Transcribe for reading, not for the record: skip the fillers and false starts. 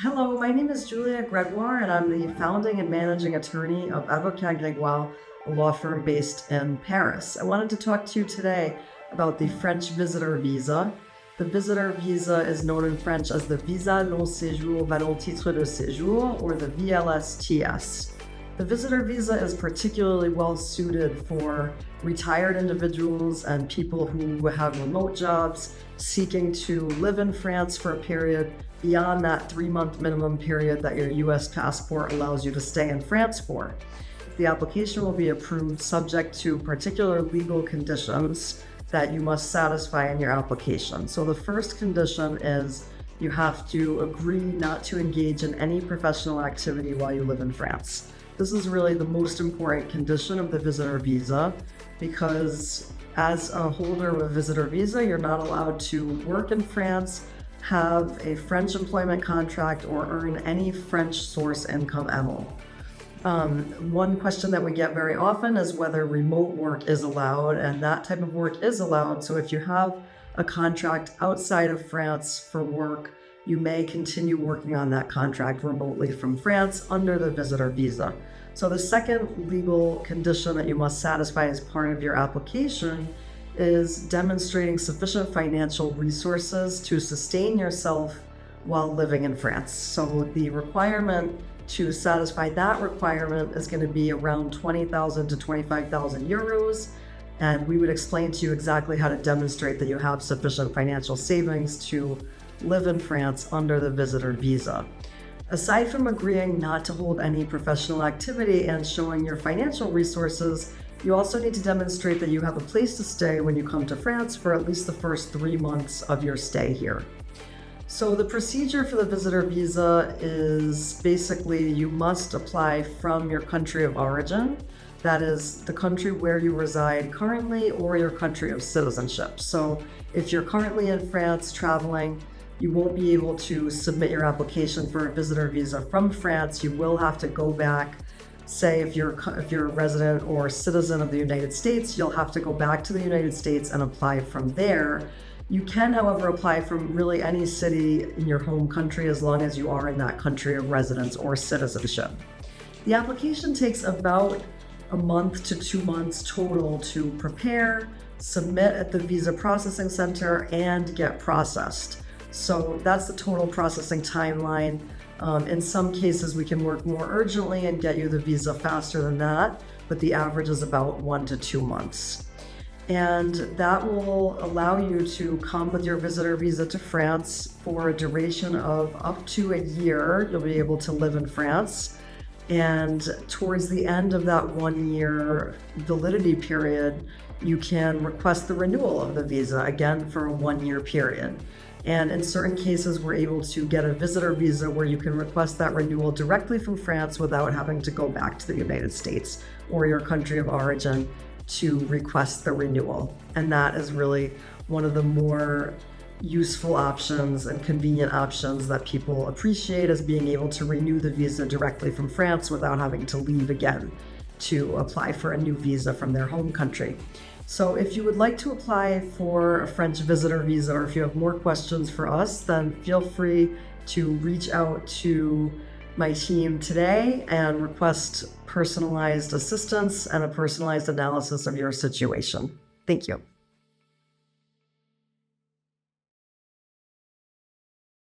Hello, my name is Julia Gregoire, and I'm the founding and managing attorney of Avocat Gregoire, a law firm based in Paris. I wanted to talk to you today about the French visitor visa. The visitor visa is known in French as the Visa long séjour valide titre de séjour, or the VLS-TS. The visitor visa is particularly well suited for retired individuals and people who have remote jobs seeking to live in France for a period beyond that 3-month minimum period that your US passport allows you to stay in France for. The application will be approved subject to particular legal conditions that you must satisfy in your application. So the first condition is you have to agree not to engage in any professional activity while you live in France. This is really the most important condition of the visitor visa because as a holder of a visitor visa, you're not allowed to work in France, have a French employment contract, or earn any French source income at all. One question that we get very often is whether remote work is allowed, and that type of work is allowed. So if you have a contract outside of France for work, you may continue working on that contract remotely from France under the visitor visa. So the second legal condition that you must satisfy as part of your application is demonstrating sufficient financial resources to sustain yourself while living in France. So the requirement to satisfy that requirement is going to be around 20,000 to 25,000 euros. And we would explain to you exactly how to demonstrate that you have sufficient financial savings to live in France under the visitor visa. Aside from agreeing not to hold any professional activity and showing your financial resources, you also need to demonstrate that you have a place to stay when you come to France for at least the first 3 months of your stay here. So the procedure for the visitor visa is basically you must apply from your country of origin. That is the country where you reside currently or your country of citizenship. So if you're currently in France traveling, you won't be able to submit your application for a visitor visa from France. You will have to go back. Say if you're a resident or citizen of the United States, you'll have to go back to the United States and apply from there. You can, however, apply from really any city in your home country as long as you are in that country of residence or citizenship. The application takes about a month to 2 months total to prepare, submit at the visa processing center, and get processed. So that's the total processing timeline. In some cases, we can work more urgently and get you the visa faster than that, but the average is about 1 to 2 months. And that will allow you to come with your visitor visa to France for a duration of up to a year. You'll be able to live in France. And towards the end of that 1-year validity period, you can request the renewal of the visa again for a 1-year period. And in certain cases, we're able to get a visitor visa where you can request that renewal directly from France without having to go back to the United States or your country of origin to request the renewal. And that is really one of the more useful options and convenient options that people appreciate, as being able to renew the visa directly from France without having to leave again to apply for a new visa from their home country. So if you would like to apply for a French visitor visa, or if you have more questions for us, then feel free to reach out to my team today and request personalized assistance and a personalized analysis of your situation. Thank you.